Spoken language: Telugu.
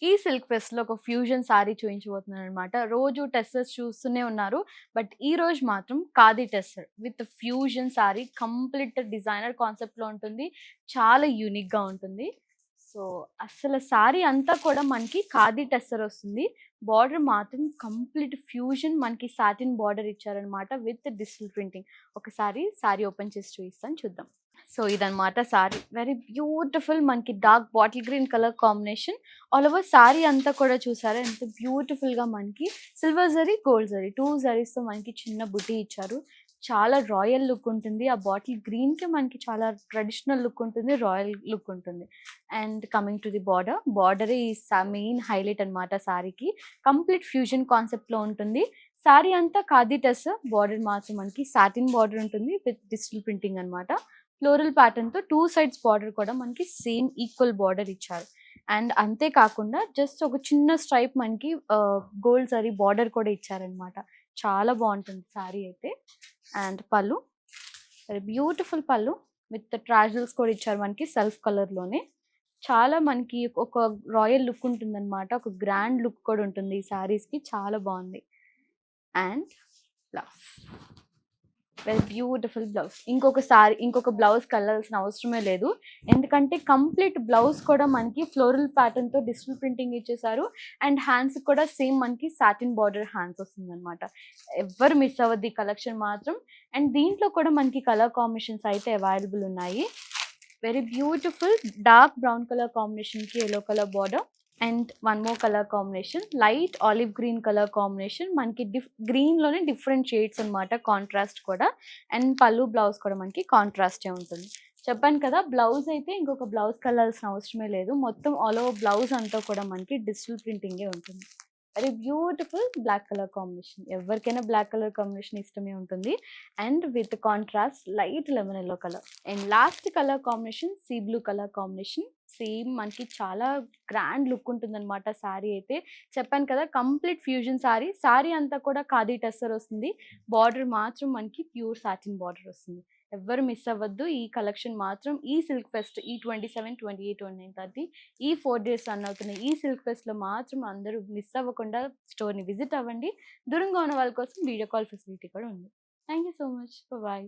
ఈ సిల్క్ ఫెస్ట్‌లో ఒక ఫ్యూజన్ సారీ చూయించబోతున్నాననమాట. రోజు టెస్సర్స్ చూస్తూనే ఉన్నారు. బట్ ఈ రోజు మాత్రం khadi tussar with fusion sorry complete designer కాన్సెప్ట్‌లో ఉంటుంది. చాలా యూనిక్‌గా ఉంటుంది. సో, అస్సల సారీ అంతా కూడా మనకి ఖాదీ టెస్సర్ వస్తుంది. బార్డర్ మాత్రం కంప్లీట్ ఫ్యూజన్ మనకి సాటిన్ బార్డర్ ఇచ్చారనమాట విత్ డిజిటల్ ప్రింటింగ్. ఒకసారి సారీ ఓపెన్ చేసి చూపిస్తాను చూద్దాం. సో, ఇదనమాట సారీ. వెరీ బ్యూటిఫుల్ మనకి dark bottle green colour combination. All over sorry అంతా కూడా చూసారా ఎంత బ్యూటిఫుల్‌గా మనకి సిల్వర్ జరీ, గోల్డ్ జరీ 2 జరీస్‌తో మనకి చిన్న బుటీ ఇచ్చారు. చాలా రాయల్ లుక్ ఉంటుంది. ఆ బాటిల్ గ్రీన్‌కి మనకి చాలా ట్రెడిషనల్ లుక్ ఉంటుంది. రాయల్ లుక్ ఉంటుంది. And coming to the border. బార్డరే ఈ మెయిన్ హైలైట్ అనమాట సారీకి. కంప్లీట్ ఫ్యూజన్ కాన్సెప్ట్‌లో ఉంటుంది. సారీ అంతా ఖాదీ టెస్. బార్డర్ మాత్రం మనకి సాటిన్ బార్డర్ ఉంటుంది విత్ డిజిటల్ ప్రింటింగ్ అనమాట. ఫ్లోరల్ ప్యాటర్న్‌తో 2 సైడ్స్ బార్డర్ కూడా మనకి సేమ్ ఈక్వల్ బార్డర్ ఇచ్చారు. అండ్ అంతే కాకుండా జస్ట్ ఒక చిన్న స్ట్రైప్ మనకి గోల్డ్ జరీ బార్డర్ కూడా ఇచ్చారనమాట. చాలా బావుంటుంది సారీ అయితే. అండ్ పళ్ళు వెరీ బ్యూటిఫుల్ పళ్ళు విత్ ట్రాజల్స్ కూడా ఇచ్చారు మనకి సెల్ఫ్ కలర్‌లోనే. చాలా మనకి ఒక రాయల్ లుక్ ఉంటుందనమాట. ఒక గ్రాండ్ లుక్ కూడా ఉంటుంది ఈ సారీస్‌కి. చాలా బావుంది. And blouse. Very beautiful blouse. ఇంకొక బ్లౌజ్ కలవాల్సిన అవసరమే లేదు. ఎందుకంటే కంప్లీట్ బ్లౌజ్ కూడా మనకి ఫ్లోరల్ ప్యాటర్న్‌తో డిజిటల్ ప్రింటింగ్ ఇచ్చేసారు. అండ్ హ్యాండ్స్‌కి కూడా సేమ్ మనకి సాటిన్ బార్డర్ హ్యాండ్స్ వస్తుందనమాట. ఎవ్వరు మిస్ అవ్వద్దు ఈ కలెక్షన్ మాత్రం. అండ్ దీంట్లో కూడా మనకి కలర్ కాంబినేషన్స్ అయితే అవైలబుల్ ఉన్నాయి. Very beautiful dark brown colour కాంబినేషన్‌కి yellow colour border. And one more colour combination light olive green colour combination మనకి గ్రీన్‌లోనే డిఫరెంట్ షేడ్స్ అనమాట కాంట్రాస్ట్ కూడా. అండ్ పళ్ళు, బ్లౌజ్ కూడా మనకి కాంట్రాస్టే ఉంటుంది. చెప్పాను కదా! బ్లౌజ్ అయితే ఇంకొక బ్లౌజ్ కలవాల్సిన అవసరమే లేదు. మొత్తం ఆల్ ఓవర్ బ్లౌజ్ అంతా కూడా మనకి డిజిటల్ ప్రింటింగే ఉంటుంది. Very beautiful black colour combination. ఎవరికైనా బ్లాక్ కలర్ కాంబినేషన్ ఇష్టమే ఉంటుంది. And with contrast light lemon yellow colour. And last colour combination sea blue colour combination. Same మనకి చాలా గ్రాండ్ లుక్ ఉంటుందనమాట సారీ అయితే. చెప్పాను కదా! Complete fusion sorry. సారీ అంతా కూడా ఖాదీ టస్సర్ వస్తుంది. బార్డర్ మాత్రం మనకి ప్యూర్ సాటిన్ బార్డర్ వస్తుంది. ఎవ్వరు మిస్ అవ్వద్దు. ఈ కలెక్షన్ మాత్రం ఈ సిల్క్ ఫెస్ట్ ఈ 27, 28, 29, 30 ఈ 4 డేస్ రన్ అవుతున్న ఈ సిల్క్ ఫెస్ట్‌లో మాత్రం అందరూ మిస్ అవ్వకుండా స్టోర్‌ని విజిట్ అవ్వండి. దూరంగా ఉన్న వాళ్ళ కోసం వీడియో కాల్ ఫెసిలిటీ కూడా ఉంది. Thank you so much. Bye.